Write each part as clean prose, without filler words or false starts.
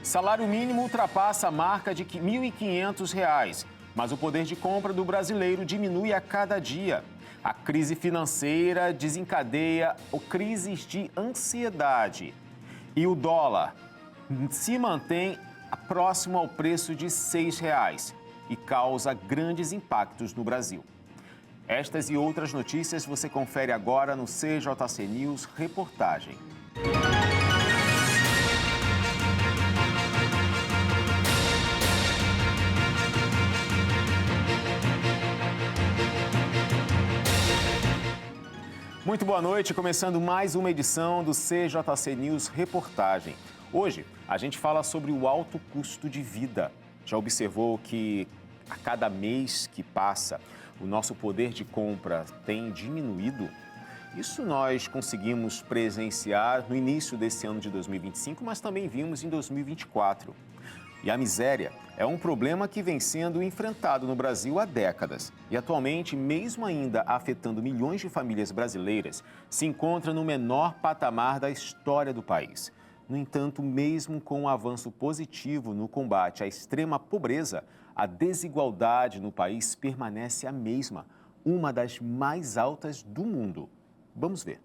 Salário mínimo ultrapassa a marca de R$ 1.500, mas o poder de compra do brasileiro diminui a cada dia. A crise financeira desencadeia crises de ansiedade. E o dólar se mantém próximo ao preço de R$ 6 e causa grandes impactos no Brasil. Estas e outras notícias você confere agora no CJC News Reportagem. Muito boa noite, começando mais uma edição do CJC News Reportagem. Hoje, a gente fala sobre o alto custo de vida. Já observou que a cada mês que passa, o nosso poder de compra tem diminuído? Isso nós conseguimos presenciar no início desse ano de 2025, mas também vimos em 2024. E a miséria é um problema que vem sendo enfrentado no Brasil há décadas. E atualmente, mesmo ainda afetando milhões de famílias brasileiras, se encontra no menor patamar da história do país. No entanto, mesmo com um avanço positivo no combate à extrema pobreza, a desigualdade no país permanece a mesma, uma das mais altas do mundo. Vamos ver.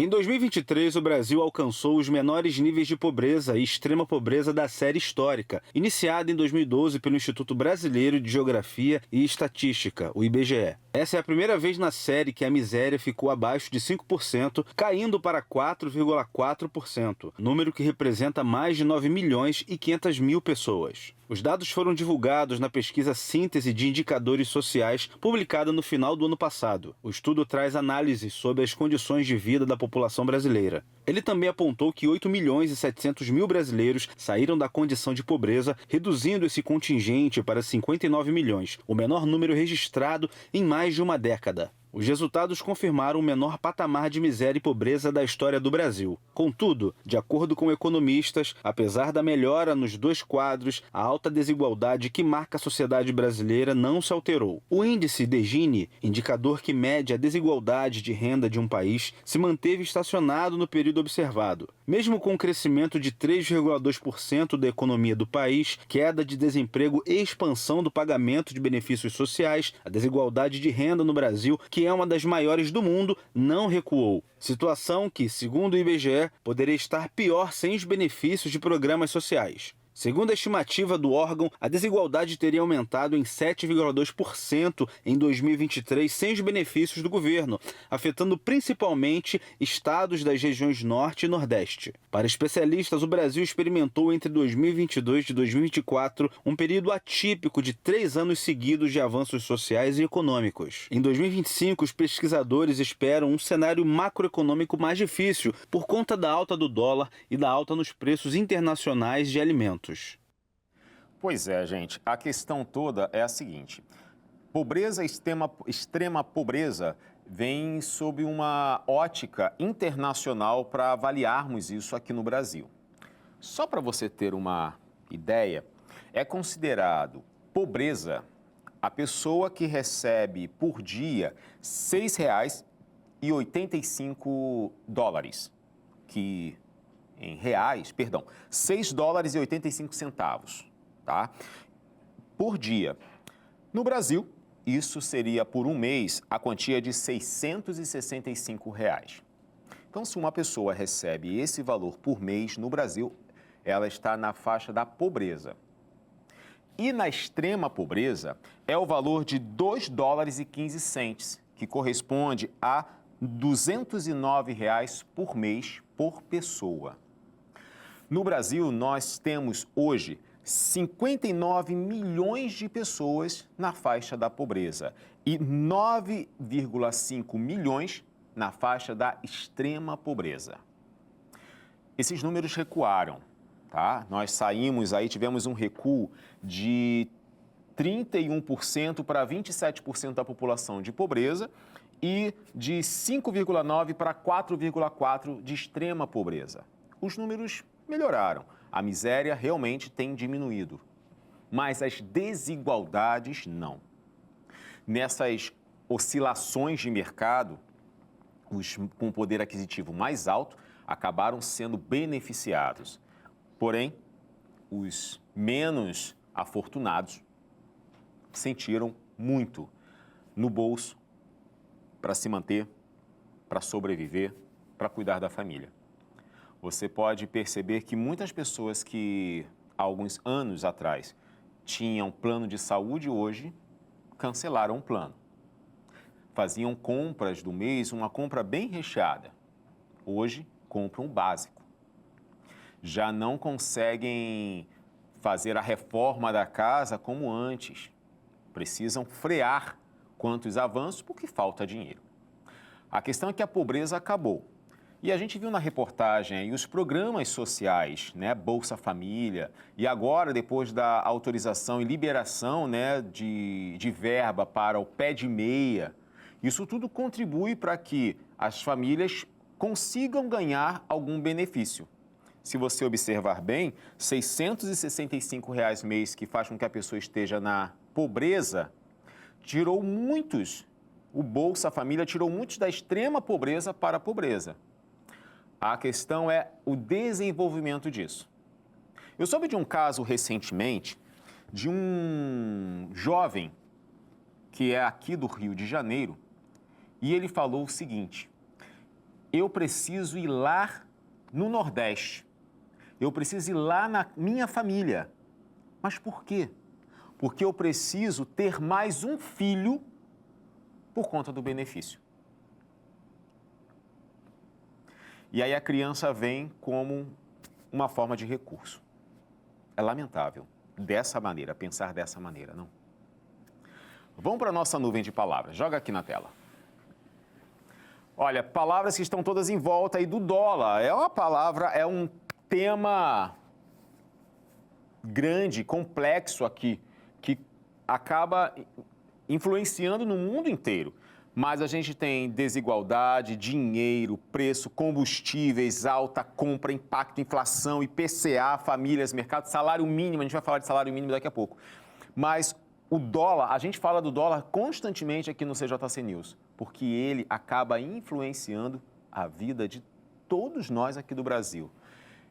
Em 2023, o Brasil alcançou os menores níveis de pobreza e extrema pobreza da série histórica, iniciada em 2012 pelo Instituto Brasileiro de Geografia e Estatística, o IBGE. Essa é a primeira vez na série que a miséria ficou abaixo de 5%, caindo para 4,4%, número que representa mais de 9 milhões e 500 mil pessoas. Os dados foram divulgados na pesquisa Síntese de Indicadores Sociais, publicada no final do ano passado. O estudo traz análises sobre as condições de vida da população brasileira. Ele também apontou que 8 milhões e 700 mil brasileiros saíram da condição de pobreza, reduzindo esse contingente para 59 milhões, o menor número registrado em mais de uma década. Os resultados confirmaram o menor patamar de miséria e pobreza da história do Brasil. Contudo, de acordo com economistas, apesar da melhora nos dois quadros, a alta desigualdade que marca a sociedade brasileira não se alterou. O índice DEGINE, indicador que mede a desigualdade de renda de um país, se manteve estacionado no período observado. Mesmo com um crescimento de 3,2% da economia do país, queda de desemprego e expansão do pagamento de benefícios sociais, a desigualdade de renda no Brasil, que é uma das maiores do mundo, não recuou. Situação que, segundo o IBGE, poderia estar pior sem os benefícios de programas sociais. Segundo a estimativa do órgão, a desigualdade teria aumentado em 7,2% em 2023 sem os benefícios do governo, afetando principalmente estados das regiões Norte e Nordeste. Para especialistas, o Brasil experimentou entre 2022 e 2024 um período atípico de 3 anos seguidos de avanços sociais e econômicos. Em 2025, os pesquisadores esperam um cenário macroeconômico mais difícil por conta da alta do dólar e da alta nos preços internacionais de alimentos. Pois é, gente. A questão toda é a seguinte. Pobreza, extrema pobreza, vem sob uma ótica internacional para avaliarmos isso aqui no Brasil. Só para você ter uma ideia, é considerado pobreza a pessoa que recebe por dia R$ 6,85, que em reais, perdão, $6,85, tá? Por dia. No Brasil, isso seria por um mês a quantia de R$ 665. Então, se uma pessoa recebe esse valor por mês no Brasil, ela está na faixa da pobreza. E na extrema pobreza é o valor de R$ 2,15, que corresponde a R$ 209 por mês por pessoa. No Brasil, nós temos hoje 59 milhões de pessoas na faixa da pobreza e 9,5 milhões na faixa da extrema pobreza. Esses números recuaram, tá? Nós saímos aí, tivemos um recuo de 31% para 27% da população de pobreza e de 5,9% para 4,4% de extrema pobreza. Os números melhoraram. A miséria realmente tem diminuído, mas as desigualdades não. Nessas oscilações de mercado, os com poder aquisitivo mais alto acabaram sendo beneficiados. Porém, os menos afortunados sentiram muito no bolso para se manter, para sobreviver, para cuidar da família. Você pode perceber que muitas pessoas que há alguns anos atrás tinham plano de saúde hoje cancelaram o plano. Faziam compras do mês, uma compra bem recheada. Hoje compram o básico. Já não conseguem fazer a reforma da casa como antes. Precisam frear quantos avanços porque falta dinheiro. A questão é que a pobreza acabou. E a gente viu na reportagem aí os programas sociais, né, Bolsa Família, e agora, depois da autorização e liberação, né, de verba para o pé de meia, isso tudo contribui para que as famílias consigam ganhar algum benefício. Se você observar bem, R$ 665 mês, que faz com que a pessoa esteja na pobreza, tirou muitos, o Bolsa Família tirou muitos da extrema pobreza para a pobreza. A questão é o desenvolvimento disso. Eu soube de um caso recentemente de um jovem que é aqui do Rio de Janeiro e ele falou o seguinte: eu preciso ir lá no Nordeste, eu preciso ir lá na minha família. Mas por quê? Porque eu preciso ter mais um filho por conta do benefício. E aí a criança vem como uma forma de recurso. É lamentável dessa maneira, pensar dessa maneira, não? Vamos para a nossa nuvem de palavras. Joga aqui na tela. Olha, palavras que estão todas em volta aí do dólar. É uma palavra, é um tema grande, complexo aqui, que acaba influenciando no mundo inteiro. Mas a gente tem desigualdade, dinheiro, preço, combustíveis, alta compra, impacto, inflação, IPCA, famílias, mercado, salário mínimo. A gente vai falar de salário mínimo daqui a pouco. Mas o dólar, a gente fala do dólar constantemente aqui no CJC News, porque ele acaba influenciando a vida de todos nós aqui do Brasil.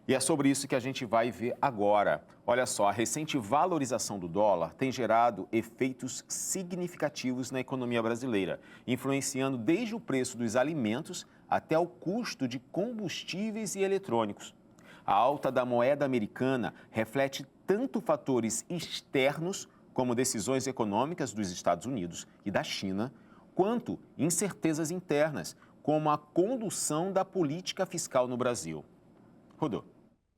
E é sobre isso que a gente vai ver agora. Olha só, a recente valorização do dólar tem gerado efeitos significativos na economia brasileira, influenciando desde o preço dos alimentos até o custo de combustíveis e eletrônicos. A alta da moeda americana reflete tanto fatores externos, como decisões econômicas dos Estados Unidos e da China, quanto incertezas internas, como a condução da política fiscal no Brasil. Rodou.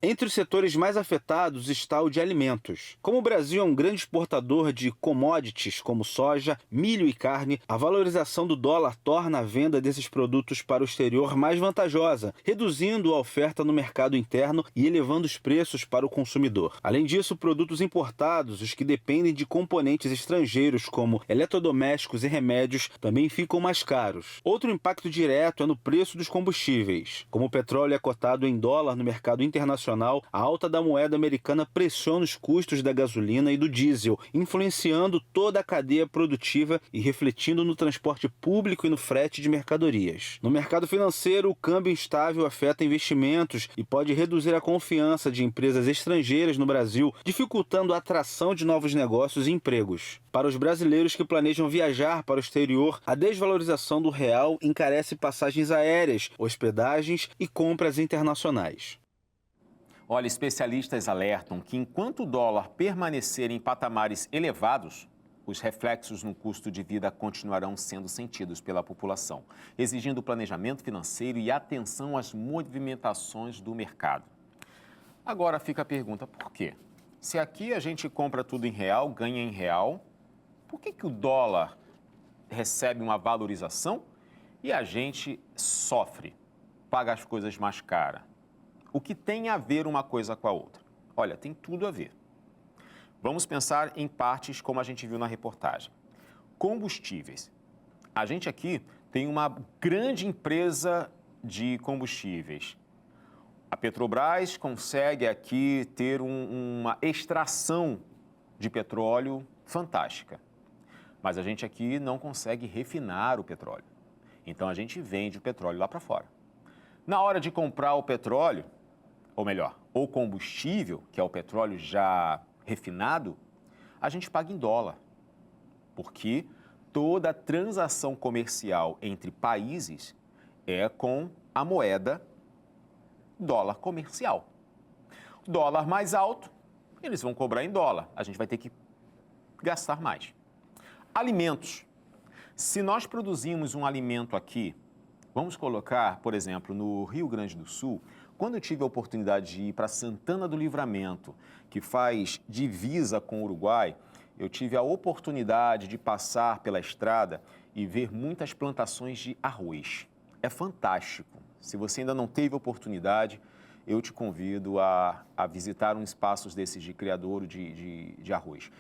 Entre os setores mais afetados está o de alimentos. Como o Brasil é um grande exportador de commodities como soja, milho e carne, a valorização do dólar torna a venda desses produtos para o exterior mais vantajosa, reduzindo a oferta no mercado interno e elevando os preços para o consumidor. Além disso, produtos importados, os que dependem de componentes estrangeiros como eletrodomésticos e remédios, também ficam mais caros. Outro impacto direto é no preço dos combustíveis. Como o petróleo é cotado em dólar no mercado internacional, a alta da moeda americana pressiona os custos da gasolina e do diesel, influenciando toda a cadeia produtiva e refletindo no transporte público e no frete de mercadorias. No mercado financeiro, o câmbio instável afeta investimentos e pode reduzir a confiança de empresas estrangeiras no Brasil, dificultando a atração de novos negócios e empregos. Para os brasileiros que planejam viajar para o exterior, a desvalorização do real encarece passagens aéreas, hospedagens e compras internacionais. Olha, especialistas alertam que enquanto o dólar permanecer em patamares elevados, os reflexos no custo de vida continuarão sendo sentidos pela população, exigindo planejamento financeiro e atenção às movimentações do mercado. Agora fica a pergunta, por quê? Se aqui a gente compra tudo em real, ganha em real, por que o dólar recebe uma valorização e a gente sofre, paga as coisas mais caras? O que tem a ver uma coisa com a outra? Olha, tem tudo a ver. Vamos pensar em partes como a gente viu na reportagem. Combustíveis. A gente aqui tem uma grande empresa de combustíveis. A Petrobras consegue aqui ter uma extração de petróleo fantástica. Mas a gente aqui não consegue refinar o petróleo. Então a gente vende o petróleo lá para fora. Na hora de comprar o petróleo, ou melhor, o combustível, que é o petróleo já refinado, a gente paga em dólar, porque toda transação comercial entre países é com a moeda dólar comercial. Dólar mais alto, eles vão cobrar em dólar, a gente vai ter que gastar mais. Alimentos. Se nós produzimos um alimento aqui, vamos colocar, por exemplo, no Rio Grande do Sul, quando eu tive a oportunidade de ir para Santana do Livramento, que faz divisa com o Uruguai, eu tive a oportunidade de passar pela estrada e ver muitas plantações de arroz. É fantástico. Se você ainda não teve oportunidade, eu te convido a visitar um espaço desses de criadouro de arroz.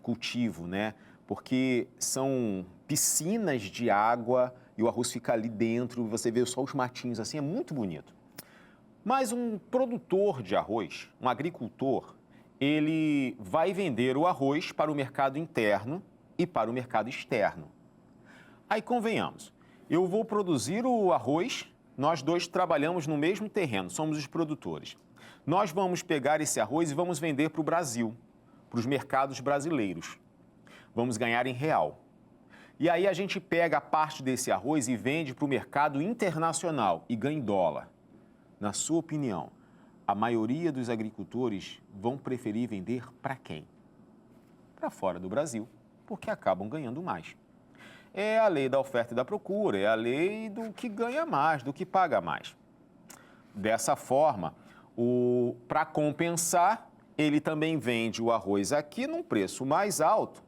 Cultivo, né? Porque são piscinas de água e o arroz fica ali dentro, você vê só os matinhos assim, é muito bonito. Mas um produtor de arroz, um agricultor, ele vai vender o arroz para o mercado interno e para o mercado externo. Aí convenhamos, eu vou produzir o arroz, nós dois trabalhamos no mesmo terreno, somos os produtores. Nós vamos pegar esse arroz e vamos vender para o Brasil, para os mercados brasileiros. Vamos ganhar em real. E aí a gente pega a parte desse arroz e vende para o mercado internacional e ganha em dólar. Na sua opinião, a maioria dos agricultores vão preferir vender para quem? Para fora do Brasil, porque acabam ganhando mais. É a lei da oferta e da procura, é a lei do que ganha mais, do que paga mais. Dessa forma, para compensar, ele também vende o arroz aqui num preço mais alto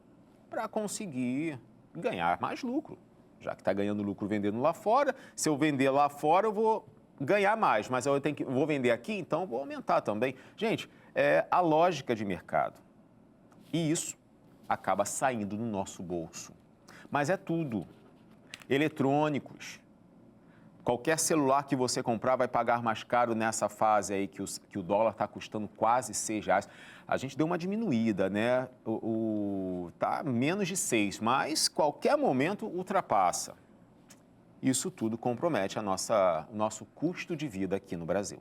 para conseguir ganhar mais lucro. Já que está ganhando lucro vendendo lá fora, se eu vender lá fora, eu vou ganhar mais, mas eu vou vender aqui, então eu vou aumentar também. Gente, é a lógica de mercado. E isso acaba saindo do nosso bolso. Mas é tudo. Eletrônicos. Qualquer celular que você comprar vai pagar mais caro nessa fase aí que o dólar está custando quase R$6. A gente deu uma diminuída, né? Tá menos de 6, mas qualquer momento ultrapassa. Isso tudo compromete o nosso custo de vida aqui no Brasil.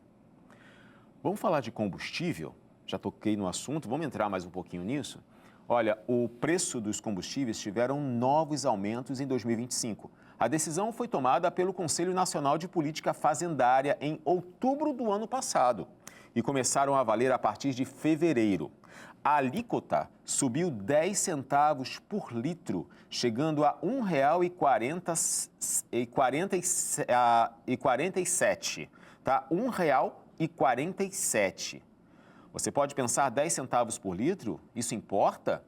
Vamos falar de combustível? Já toquei no assunto, vamos entrar mais um pouquinho nisso? Olha, o preço dos combustíveis tiveram novos aumentos em 2025. A decisão foi tomada pelo Conselho Nacional de Política Fazendária em outubro do ano passado e começaram a valer a partir de fevereiro. A alíquota subiu 10 centavos por litro, chegando a R$ 1,47, tá? R$ 1,47. Você pode pensar 10 centavos por litro? Isso importa?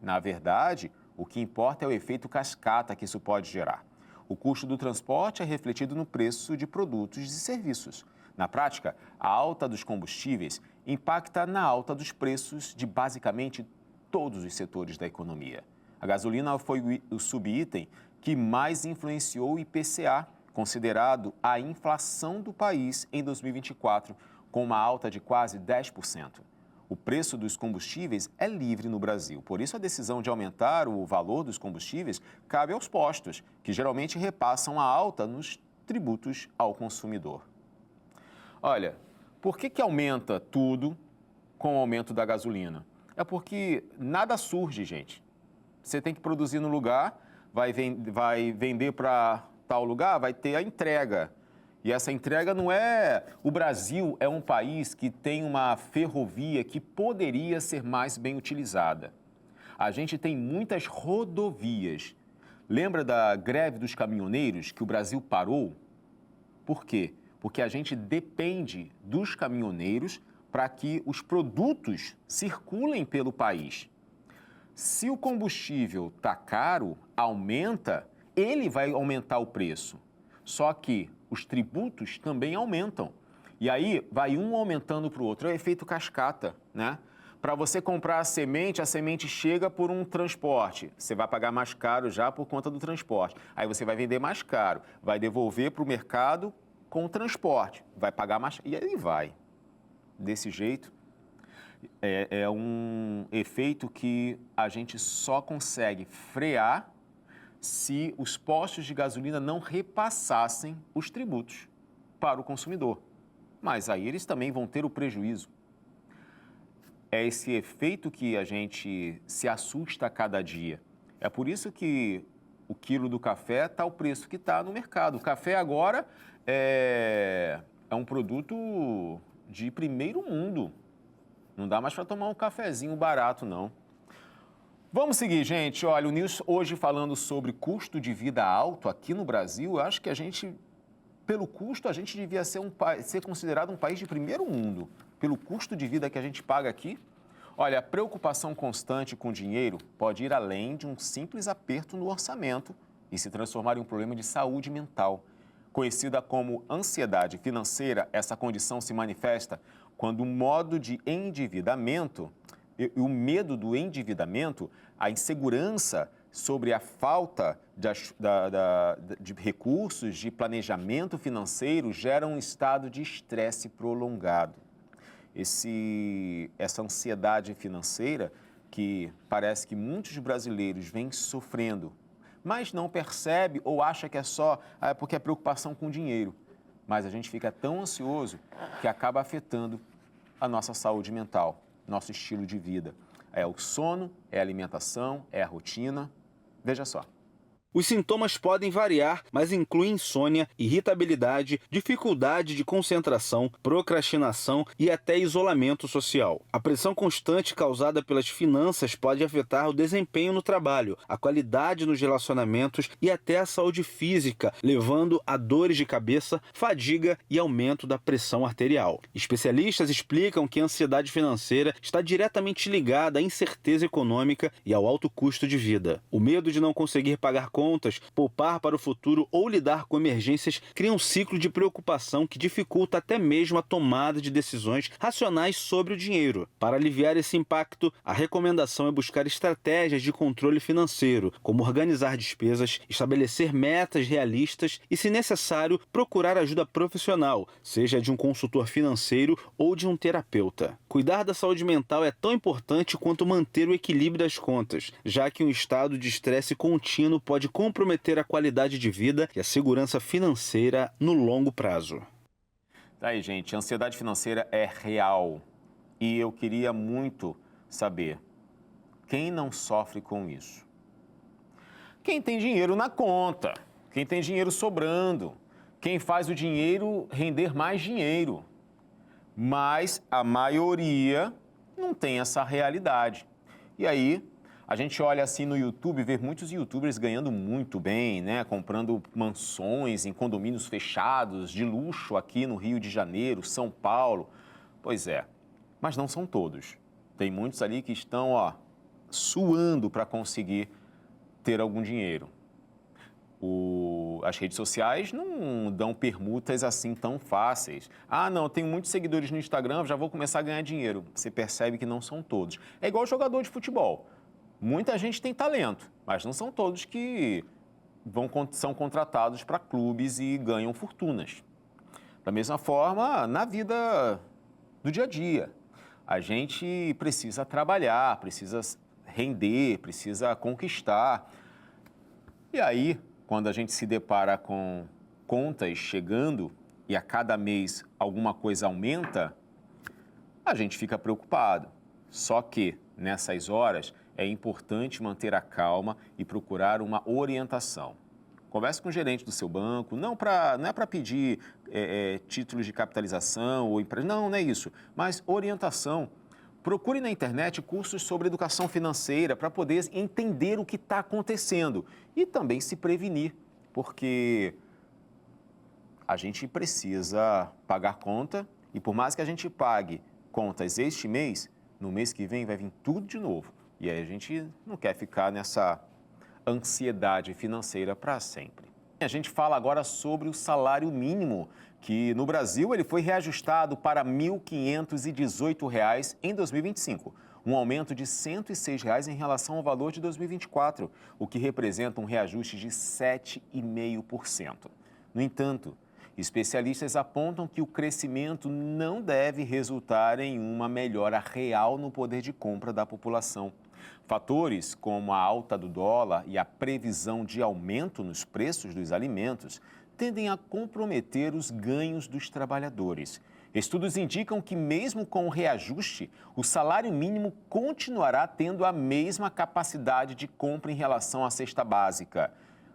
Na verdade, o que importa é o efeito cascata que isso pode gerar. O custo do transporte é refletido no preço de produtos e serviços. Na prática, a alta dos combustíveis impacta na alta dos preços de basicamente todos os setores da economia. A gasolina foi o subitem que mais influenciou o IPCA, considerado a inflação do país em 2024, com uma alta de quase 10%. O preço dos combustíveis é livre no Brasil, por isso a decisão de aumentar o valor dos combustíveis cabe aos postos, que geralmente repassam a alta nos tributos ao consumidor. Olha, por que aumenta tudo com o aumento da gasolina? É porque nada surge, gente. Você tem que produzir no lugar, vai vender para tal lugar, vai ter a entrega. E essa entrega não é... O Brasil é um país que tem uma ferrovia que poderia ser mais bem utilizada. A gente tem muitas rodovias. Lembra da greve dos caminhoneiros que o Brasil parou? Por quê? Porque a gente depende dos caminhoneiros para que os produtos circulem pelo país. Se o combustível está caro, aumenta, ele vai aumentar o preço. Só que os tributos também aumentam. E aí vai um aumentando para o outro. É o efeito cascata, né? Para você comprar a semente chega por um transporte. Você vai pagar mais caro já por conta do transporte. Aí você vai vender mais caro, vai devolver para o mercado com o transporte, vai pagar mais... E aí vai. Desse jeito, é um efeito que a gente só consegue frear se os postos de gasolina não repassassem os tributos para o consumidor. mas aí eles também vão ter o prejuízo. É esse efeito que a gente se assusta a cada dia. É por isso que o quilo do café está o preço que está no mercado. O café agora é um produto de primeiro mundo. Não dá mais para tomar um cafezinho barato, não. Vamos seguir, gente. Olha, o News hoje falando sobre custo de vida alto aqui no Brasil. Eu acho que a gente, pelo custo, a gente devia ser considerado um país de primeiro mundo. Pelo custo de vida que a gente paga aqui. Olha, a preocupação constante com dinheiro pode ir além de um simples aperto no orçamento e se transformar em um problema de saúde mental. Conhecida como ansiedade financeira, essa condição se manifesta quando o modo de endividamento e o medo do endividamento, a insegurança sobre a falta de recursos, de planejamento financeiro, gera um estado de estresse prolongado. Essa ansiedade financeira que parece que muitos brasileiros vêm sofrendo, mas não percebe ou acha que é só porque é preocupação com dinheiro. Mas a gente fica tão ansioso que acaba afetando a nossa saúde mental, nosso estilo de vida. É o sono, é a alimentação, é a rotina. Veja só. Os sintomas podem variar, mas incluem insônia, irritabilidade, dificuldade de concentração, procrastinação e até isolamento social. A pressão constante causada pelas finanças pode afetar o desempenho no trabalho, a qualidade nos relacionamentos e até a saúde física, levando a dores de cabeça, fadiga e aumento da pressão arterial. Especialistas explicam que a ansiedade financeira está diretamente ligada à incerteza econômica e ao alto custo de vida. O medo de não conseguir pagar contas, poupar para o futuro ou lidar com emergências cria um ciclo de preocupação que dificulta até mesmo a tomada de decisões racionais sobre o dinheiro. Para aliviar esse impacto, a recomendação é buscar estratégias de controle financeiro, como organizar despesas, estabelecer metas realistas e, se necessário, procurar ajuda profissional, seja de um consultor financeiro ou de um terapeuta. Cuidar da saúde mental é tão importante quanto manter o equilíbrio das contas, já que um estado de estresse contínuo pode comprometer a qualidade de vida e a segurança financeira no longo prazo. Tá aí, gente, a ansiedade financeira é real e eu queria muito saber quem não sofre com isso. Quem tem dinheiro na conta, quem tem dinheiro sobrando, quem faz o dinheiro render mais dinheiro. Mas a maioria não tem essa realidade. E aí, a gente olha assim no YouTube e vê muitos youtubers ganhando muito bem, né? Comprando mansões em condomínios fechados, de luxo aqui no Rio de Janeiro, São Paulo. Pois é, mas não são todos. Tem muitos ali que estão, suando para conseguir ter algum dinheiro. As redes sociais não dão permutas assim tão fáceis. Ah, não, tenho muitos seguidores no Instagram, já vou começar a ganhar dinheiro. Você percebe que não são todos. É igual jogador de futebol. Muita gente tem talento, mas não são todos que são contratados para clubes e ganham fortunas. Da mesma forma, na vida do dia a dia, a gente precisa trabalhar, precisa render, precisa conquistar. E aí, quando a gente se depara com contas chegando e a cada mês alguma coisa aumenta, a gente fica preocupado. Só que, nessas horas, é importante manter a calma e procurar uma orientação. Converse com o gerente do seu banco, não é para pedir títulos de capitalização ou empréstimo, não é isso, mas orientação. Procure na internet cursos sobre educação financeira para poder entender o que está acontecendo e também se prevenir, porque a gente precisa pagar conta e por mais que a gente pague contas este mês, no mês que vem vai vir tudo de novo. E aí a gente não quer ficar nessa ansiedade financeira para sempre. A gente fala agora sobre o salário mínimo, que no Brasil ele foi reajustado para R$ 1.518 em 2025, um aumento de R$ 106 em relação ao valor de 2024, o que representa um reajuste de 7,5%. No entanto, especialistas apontam que o crescimento não deve resultar em uma melhora real no poder de compra da população. Fatores como a alta do dólar e a previsão de aumento nos preços dos alimentos tendem a comprometer os ganhos dos trabalhadores. Estudos indicam que, mesmo com o reajuste, o salário mínimo continuará tendo a mesma capacidade de compra em relação à cesta básica,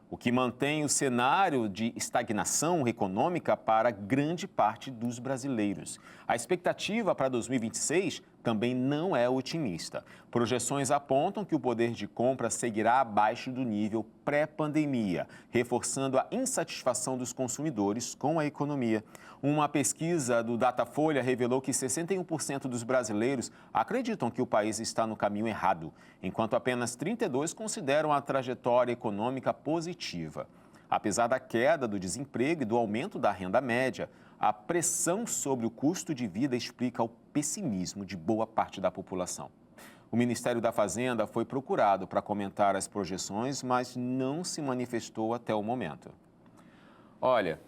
o que mantém o cenário de estagnação econômica para grande parte dos brasileiros. A expectativa para 2026 também não é otimista. Projeções apontam que o poder de compra seguirá abaixo do nível pré-pandemia, reforçando a insatisfação dos consumidores com a economia. Uma pesquisa do Datafolha revelou que 61% dos brasileiros acreditam que o país está no caminho errado, enquanto apenas 32% consideram a trajetória econômica positiva. Apesar da queda do desemprego e do aumento da renda média, a pressão sobre o custo de vida explica o pessimismo de boa parte da população. O Ministério da Fazenda foi procurado para comentar as projeções, mas não se manifestou até o momento. Olha,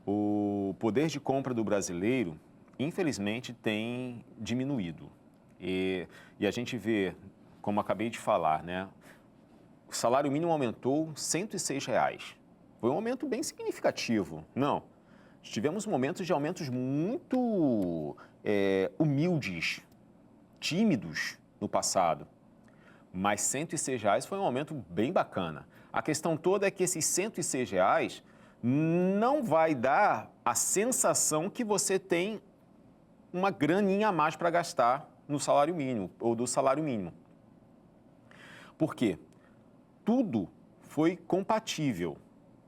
o poder de compra do brasileiro, infelizmente, tem diminuído. E a gente vê, como acabei de falar, né? O salário mínimo aumentou R$ 106. Foi um aumento bem significativo. Não, tivemos momentos de aumentos muito humildes, tímidos no passado. Mas R$ 106 foi um aumento bem bacana. A questão toda é que esses R$ 106 não vai dar a sensação que você tem uma graninha a mais para gastar no salário mínimo ou do salário mínimo. Por quê? Tudo foi compatível,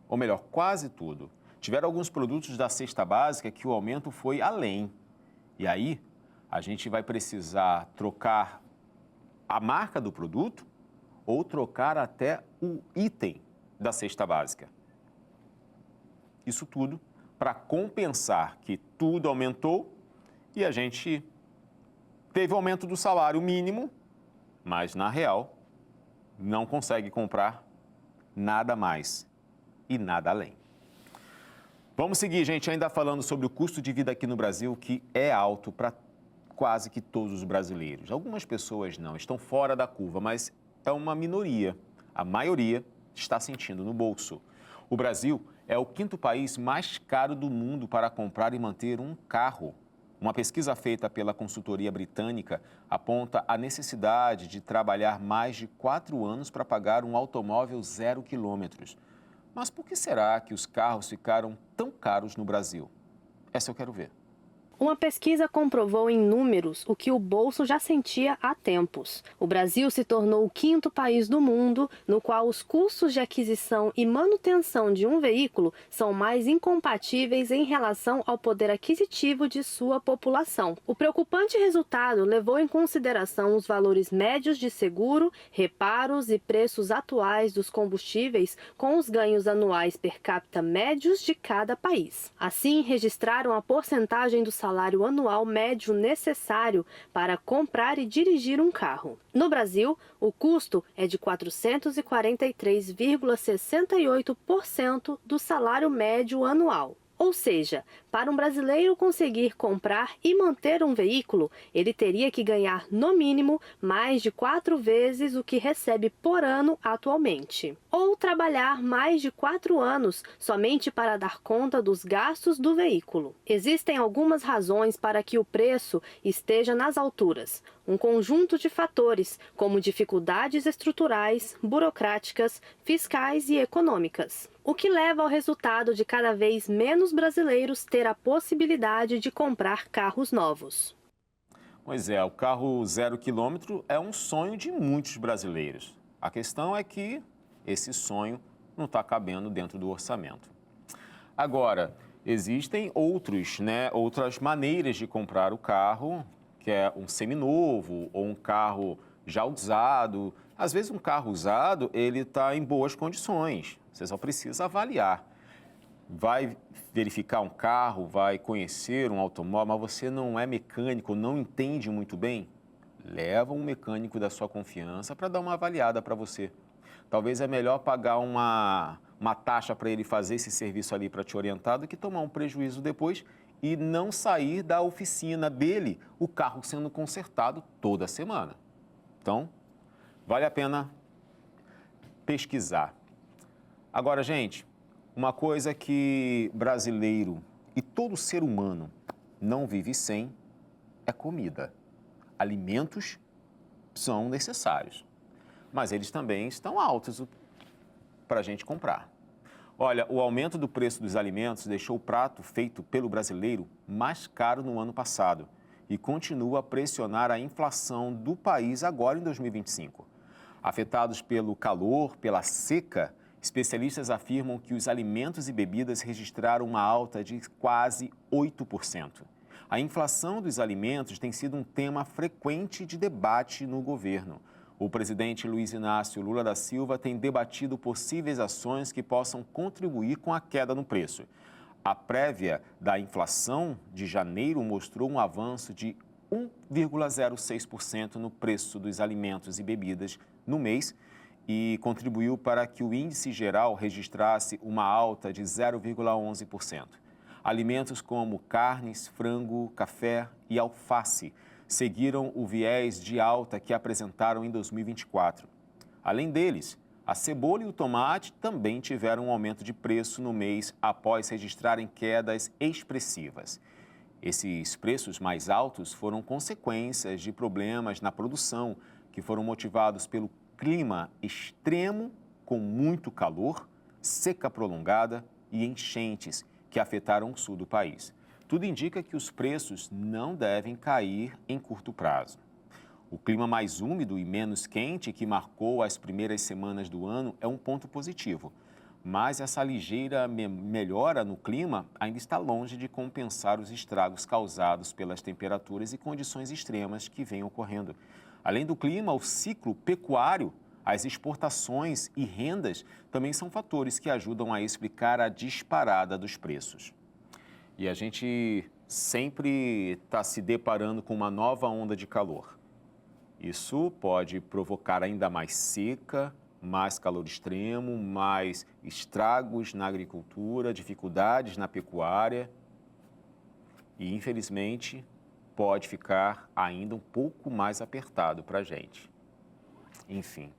ou melhor, quase tudo. Tiveram alguns produtos da cesta básica que o aumento foi além. E aí, a gente vai precisar trocar a marca do produto ou trocar até o item da cesta básica. Isso tudo para compensar que tudo aumentou e a gente teve aumento do salário mínimo, mas na real não consegue comprar nada mais e nada além. Vamos seguir, gente, ainda falando sobre o custo de vida aqui no Brasil, que é alto para quase que todos os brasileiros. Algumas pessoas não, estão fora da curva, mas é uma minoria. A maioria está sentindo no bolso. O Brasil é o quinto país mais caro do mundo para comprar e manter um carro. Uma pesquisa feita pela consultoria britânica aponta a necessidade de trabalhar mais de 4 anos para pagar um automóvel 0 quilômetros. Mas por que será que os carros ficaram tão caros no Brasil? Essa eu quero ver. Uma pesquisa comprovou em números o que o bolso já sentia há tempos. O Brasil se tornou o quinto país do mundo no qual os custos de aquisição e manutenção de um veículo são mais incompatíveis em relação ao poder aquisitivo de sua população. O preocupante resultado levou em consideração os valores médios de seguro, reparos e preços atuais dos combustíveis com os ganhos anuais per capita médios de cada país. Assim, registraram a porcentagem do salário anual médio necessário para comprar e dirigir um carro. No Brasil, o custo é de 443,68% do salário médio anual. Ou seja, para um brasileiro conseguir comprar e manter um veículo, ele teria que ganhar, no mínimo, mais de 4 vezes o que recebe por ano atualmente. Ou trabalhar mais de 4 anos somente para dar conta dos gastos do veículo. Existem algumas razões para que o preço esteja nas alturas. Um conjunto de fatores, como dificuldades estruturais, burocráticas, fiscais e econômicas. O que leva ao resultado de cada vez menos brasileiros ter a possibilidade de comprar carros novos. Pois é, o carro 0 quilômetro é um sonho de muitos brasileiros. A questão é que esse sonho não está cabendo dentro do orçamento. Agora, existem outras maneiras de comprar o carro, que é um seminovo ou um carro já usado. Às vezes um carro usado, ele está em boas condições, você só precisa avaliar. Vai verificar um carro, vai conhecer um automóvel, mas você não é mecânico, não entende muito bem? Leva um mecânico da sua confiança para dar uma avaliada para você. Talvez é melhor pagar uma taxa para ele fazer esse serviço ali para te orientar do que tomar um prejuízo depois e não sair da oficina dele o carro sendo consertado toda semana. Então, vale a pena pesquisar. Agora, gente, uma coisa que brasileiro e todo ser humano não vive sem é comida. Alimentos são necessários, mas eles também estão altos para a gente comprar. Olha, o aumento do preço dos alimentos deixou o prato feito pelo brasileiro mais caro no ano passado e continua a pressionar a inflação do país agora em 2025. Afetados pelo calor, pela seca, especialistas afirmam que os alimentos e bebidas registraram uma alta de quase 8%. A inflação dos alimentos tem sido um tema frequente de debate no governo. O presidente Luiz Inácio Lula da Silva tem debatido possíveis ações que possam contribuir com a queda no preço. A prévia da inflação de janeiro mostrou um avanço de 1,06% no preço dos alimentos e bebidas no mês e contribuiu para que o índice geral registrasse uma alta de 0,11%. Alimentos como carnes, frango, café e alface seguiram o viés de alta que apresentaram em 2024. Além deles, a cebola e o tomate também tiveram um aumento de preço no mês após registrarem quedas expressivas. Esses preços mais altos foram consequências de problemas na produção que foram motivados pelo clima extremo com muito calor, seca prolongada e enchentes que afetaram o sul do país. Tudo indica que os preços não devem cair em curto prazo. O clima mais úmido e menos quente que marcou as primeiras semanas do ano é um ponto positivo. Mas essa ligeira melhora no clima ainda está longe de compensar os estragos causados pelas temperaturas e condições extremas que vêm ocorrendo. Além do clima, o ciclo pecuário, as exportações e rendas também são fatores que ajudam a explicar a disparada dos preços. E a gente sempre está se deparando com uma nova onda de calor. Isso pode provocar ainda mais seca, mais calor extremo, mais estragos na agricultura, dificuldades na pecuária e, infelizmente, pode ficar ainda um pouco mais apertado para a gente. Enfim.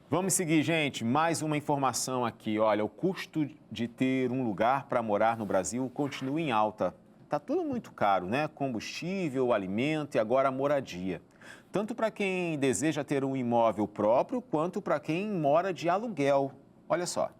Vamos seguir, gente. Mais uma informação aqui. Olha, o custo de ter um lugar para morar no Brasil continua em alta. Está tudo muito caro, né? Combustível, alimento e agora a moradia. Tanto para quem deseja ter um imóvel próprio, quanto para quem mora de aluguel. Olha só.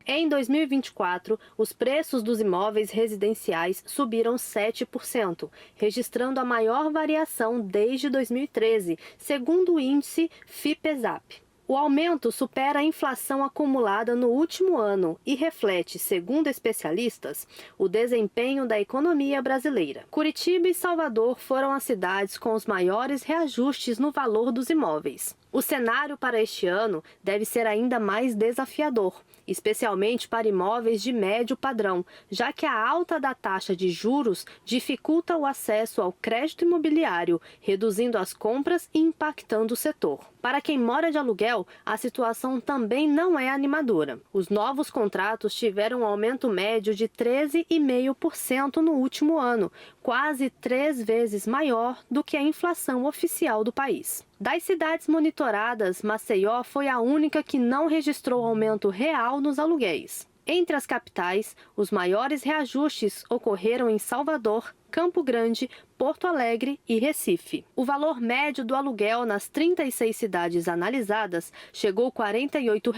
Em 2024, os preços dos imóveis residenciais subiram 7%, registrando a maior variação desde 2013, segundo o índice Fipesap. O aumento supera a inflação acumulada no último ano e reflete, segundo especialistas, o desempenho da economia brasileira. Curitiba e Salvador foram as cidades com os maiores reajustes no valor dos imóveis. O cenário para este ano deve ser ainda mais desafiador, especialmente para imóveis de médio padrão, já que a alta da taxa de juros dificulta o acesso ao crédito imobiliário, reduzindo as compras e impactando o setor. Para quem mora de aluguel, a situação também não é animadora. Os novos contratos tiveram um aumento médio de 13,5% no último ano, quase 3 vezes maior do que a inflação oficial do país. Das cidades monitoradas, Maceió foi a única que não registrou aumento real nos aluguéis. Entre as capitais, os maiores reajustes ocorreram em Salvador, Campo Grande, Porto Alegre e Recife. O valor médio do aluguel nas 36 cidades analisadas chegou a R$ 48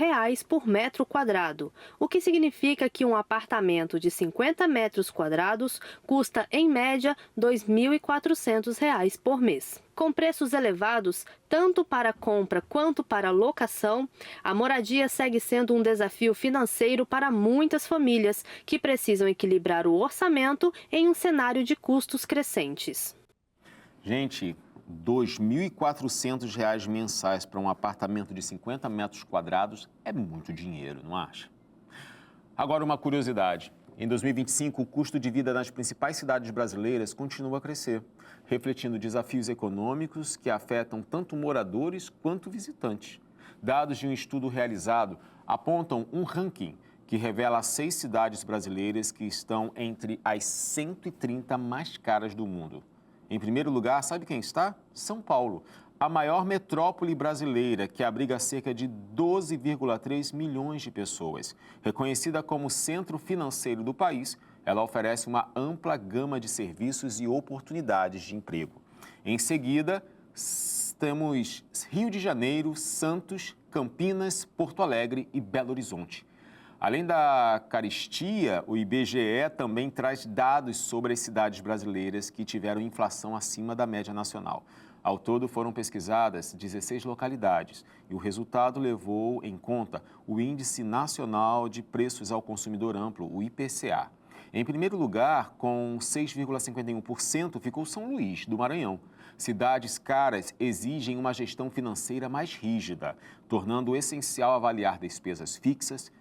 por metro quadrado, o que significa que um apartamento de 50 metros quadrados custa, em média, R$ 2.400 por mês. Com preços elevados, tanto para compra quanto para locação, a moradia segue sendo um desafio financeiro para muitas famílias que precisam equilibrar o orçamento em um cenário de custos crescentes. Gente, R$ 2.400 mensais para um apartamento de 50 metros quadrados é muito dinheiro, não acha? Agora, uma curiosidade. Em 2025, o custo de vida nas principais cidades brasileiras continua a crescer, refletindo desafios econômicos que afetam tanto moradores quanto visitantes. Dados de um estudo realizado apontam um ranking que revela 6 cidades brasileiras que estão entre as 130 mais caras do mundo. Em primeiro lugar, sabe quem está? São Paulo, a maior metrópole brasileira, que abriga cerca de 12,3 milhões de pessoas. Reconhecida como centro financeiro do país, Ela oferece uma ampla gama de serviços e oportunidades de emprego. Em seguida, temos Rio de Janeiro, Santos, Campinas, Porto Alegre e Belo Horizonte. Além da carestia, o IBGE também traz dados sobre as cidades brasileiras que tiveram inflação acima da média nacional. Ao todo, foram pesquisadas 16 localidades e o resultado levou em conta o Índice Nacional de Preços ao Consumidor Amplo, o IPCA. Em primeiro lugar, com 6,51%, ficou São Luís, do Maranhão. Cidades caras exigem uma gestão financeira mais rígida, tornando essencial avaliar despesas fixas,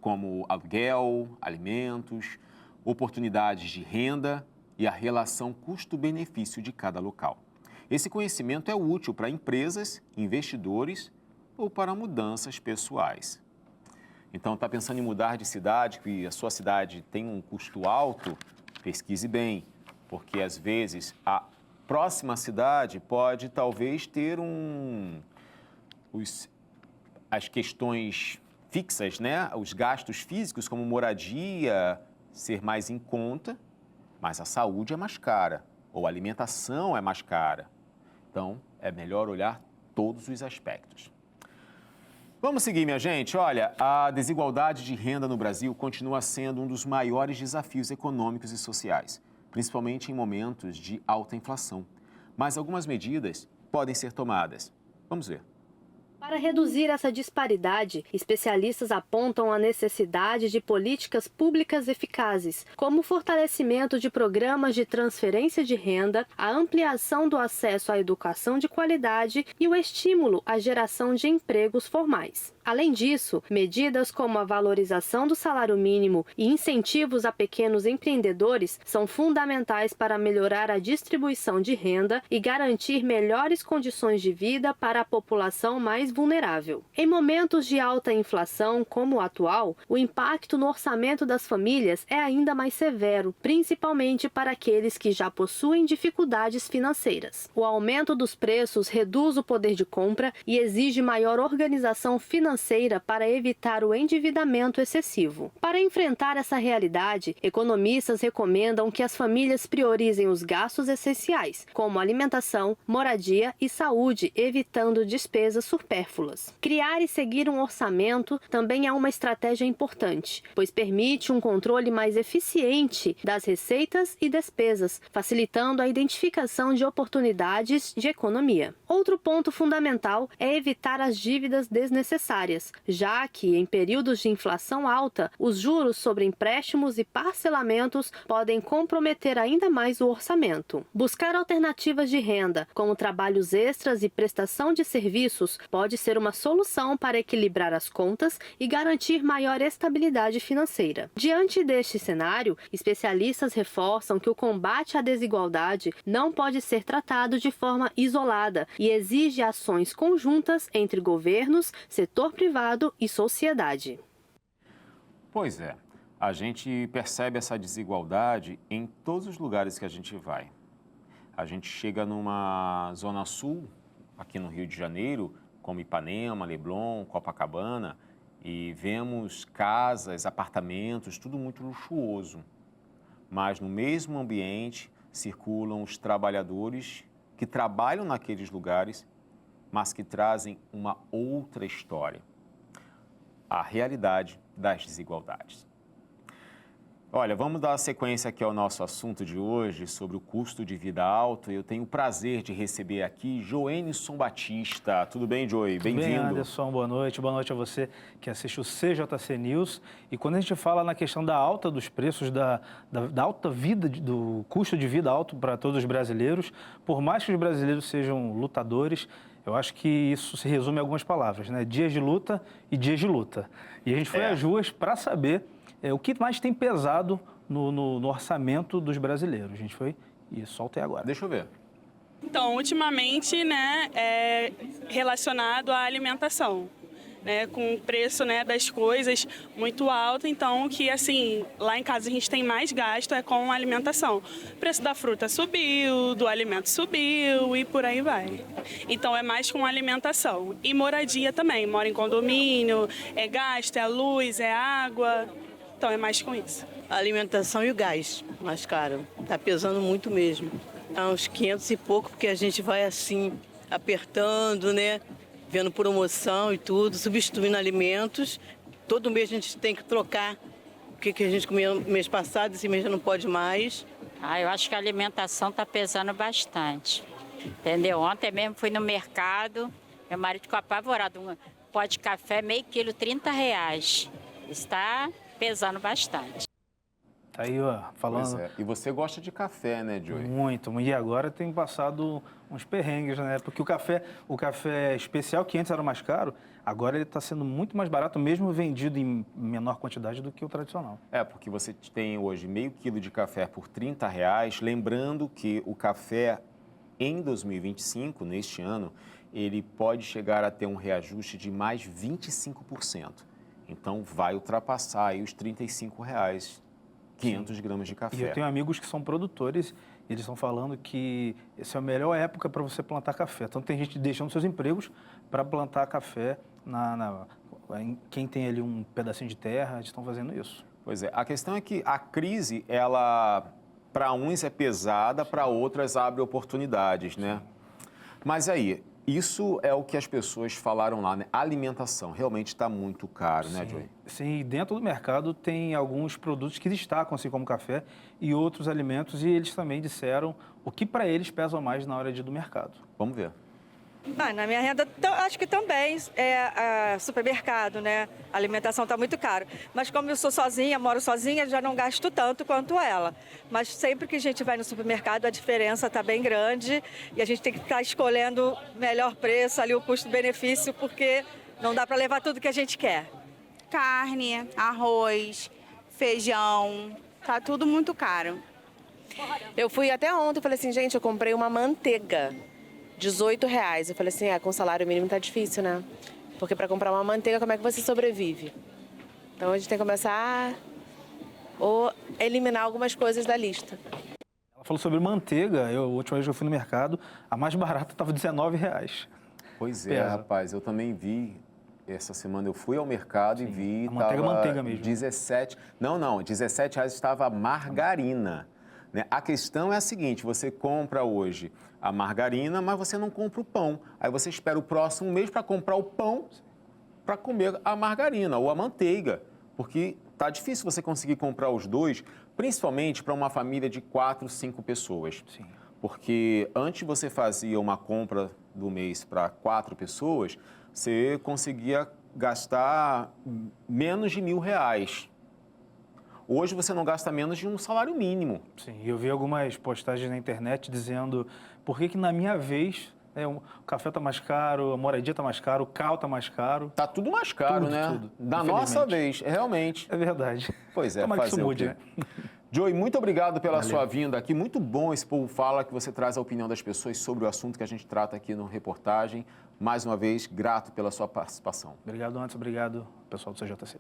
como aluguel, alimentos, oportunidades de renda e a relação custo-benefício de cada local. Esse conhecimento é útil para empresas, investidores ou para mudanças pessoais. Então, está pensando em mudar de cidade, que a sua cidade tem um custo alto? Pesquise bem, porque às vezes a próxima cidade pode talvez ter as questões fixas, né? Os gastos físicos, como moradia, ser mais em conta, mas a saúde é mais cara, ou a alimentação é mais cara. Então, é melhor olhar todos os aspectos. Vamos seguir, minha gente. Olha, a desigualdade de renda no Brasil continua sendo um dos maiores desafios econômicos e sociais, principalmente em momentos de alta inflação. Mas algumas medidas podem ser tomadas. Vamos ver. Para reduzir essa disparidade, especialistas apontam a necessidade de políticas públicas eficazes, como o fortalecimento de programas de transferência de renda, a ampliação do acesso à educação de qualidade e o estímulo à geração de empregos formais. Além disso, medidas como a valorização do salário mínimo e incentivos a pequenos empreendedores são fundamentais para melhorar a distribuição de renda e garantir melhores condições de vida para a população mais vulnerável. Em momentos de alta inflação, como o atual, o impacto no orçamento das famílias é ainda mais severo, principalmente para aqueles que já possuem dificuldades financeiras. O aumento dos preços reduz o poder de compra e exige maior organização financeira para evitar o endividamento excessivo. Para enfrentar essa realidade, economistas recomendam que as famílias priorizem os gastos essenciais, como alimentação, moradia e saúde, evitando despesas supérfluas. Criar e seguir um orçamento também é uma estratégia importante, pois permite um controle mais eficiente das receitas e despesas, facilitando a identificação de oportunidades de economia. Outro ponto fundamental é evitar as dívidas desnecessárias, já que, em períodos de inflação alta, os juros sobre empréstimos e parcelamentos podem comprometer ainda mais o orçamento. Buscar alternativas de renda, como trabalhos extras e prestação de serviços, pode ser uma solução para equilibrar as contas e garantir maior estabilidade financeira. Diante deste cenário, especialistas reforçam que o combate à desigualdade não pode ser tratado de forma isolada e exige ações conjuntas entre governos, setor privado e sociedade. Pois é, a gente percebe essa desigualdade em todos os lugares que a gente vai. A gente chega numa zona sul, aqui no Rio de Janeiro, como Ipanema, Leblon, Copacabana, e vemos casas, apartamentos, tudo muito luxuoso. Mas no mesmo ambiente circulam os trabalhadores que trabalham naqueles lugares, mas que trazem uma outra história. A realidade das desigualdades. Olha, vamos dar sequência aqui ao nosso assunto de hoje sobre o custo de vida alto. Eu tenho o prazer de receber aqui Joenison Batista. Tudo bem, Joey? Bem-vindo. Bem, Anderson, boa noite a você que assiste o CJC News. E quando a gente fala na questão da alta dos preços, da alta vida, do custo de vida alto para todos os brasileiros, por mais que os brasileiros sejam lutadores, eu acho que isso se resume em algumas palavras, né? Dias de luta e dias de luta. E a gente foi às ruas para saber o que mais tem pesado no orçamento dos brasileiros. A gente foi e solta aí agora. Deixa eu ver. Então, ultimamente, né, é relacionado à alimentação, né, com o preço, né, das coisas muito alto, então que assim, lá em casa a gente tem mais gasto com a alimentação. O preço da fruta subiu, do alimento subiu e por aí vai. Então é mais com alimentação. E moradia também, mora em condomínio, é gasto, é luz, é água, então é mais com isso. A alimentação e o gás, mais caro. Tá pesando muito mesmo. Tá uns 500 e pouco, porque a gente vai assim, apertando, né? Vendo promoção e tudo, substituindo alimentos. Todo mês a gente tem que trocar o que a gente comia no mês passado, esse mês já não pode mais. Eu acho que a alimentação está pesando bastante, entendeu? Ontem mesmo fui no mercado, meu marido ficou apavorado, um pó de café, meio quilo, R$30. Está pesando bastante. Tá aí, ó, falando... Pois é. E você gosta de café, né, Joey? Muito. E agora tem passado uns perrengues, né? Porque o café especial, que antes era mais caro, agora ele está sendo muito mais barato, mesmo vendido em menor quantidade do que o tradicional. Porque você tem hoje meio quilo de café por R$30. Lembrando que o café em 2025, neste ano, ele pode chegar a ter um reajuste de mais 25%. Então, vai ultrapassar aí os R$35. 500 gramas de café. E eu tenho amigos que são produtores e eles estão falando que essa é a melhor época para você plantar café. Então, tem gente deixando seus empregos para plantar café quem tem ali um pedacinho de terra, eles estão fazendo isso. Pois é. A questão é que a crise, ela, para uns é pesada, para outras abre oportunidades, né? Mas aí, isso é o que as pessoas falaram lá, né? A alimentação realmente está muito caro, né, Joey? Sim, dentro do mercado tem alguns produtos que destacam, assim como café e outros alimentos, e eles também disseram o que para eles pesa mais na hora de ir do mercado. Vamos ver. Na minha renda, acho que também é supermercado, né? A alimentação está muito cara. Mas como eu sou sozinha, moro sozinha, já não gasto tanto quanto ela. Mas sempre que a gente vai no supermercado, a diferença está bem grande e a gente tem que estar escolhendo o melhor preço, ali o custo-benefício, porque não dá para levar tudo que a gente quer. Carne, arroz, feijão, tá tudo muito caro. Eu fui até ontem e falei assim, gente, eu comprei uma manteiga. R$18. Eu falei assim, com salário mínimo tá difícil, né? Porque para comprar uma manteiga, como é que você sobrevive? Então a gente tem que começar ou eliminar algumas coisas da lista. Ela falou sobre manteiga, a última vez que eu fui no mercado, a mais barata estava R$19. Pois é, rapaz, eu também vi, essa semana eu fui ao mercado e vi, a manteiga mesmo. 17, não, R$17 estava a margarina. Né? A questão é a seguinte, você compra hoje a margarina, mas você não compra o pão. Aí você espera o próximo mês para comprar o pão para comer a margarina ou a manteiga. Porque tá difícil você conseguir comprar os dois, principalmente para uma família de 4, 5 pessoas. Sim. Porque antes você fazia uma compra do mês para 4 pessoas, você conseguia gastar menos de R$1.000. Hoje você não gasta menos de um salário mínimo. Sim, eu vi algumas postagens na internet dizendo por que na minha vez o café está mais caro, a moradia está mais caro, o carro está mais caro. Tá tudo mais caro, tudo, né? Tudo, da nossa vez, realmente. É verdade. Pois é, tomara que isso mude, né? Joey, muito obrigado pela sua vinda aqui. Muito bom esse Povo Fala, que você traz a opinião das pessoas sobre o assunto que a gente trata aqui no reportagem. Mais uma vez, grato pela sua participação. Obrigado, Anderson. Obrigado, pessoal do CJC.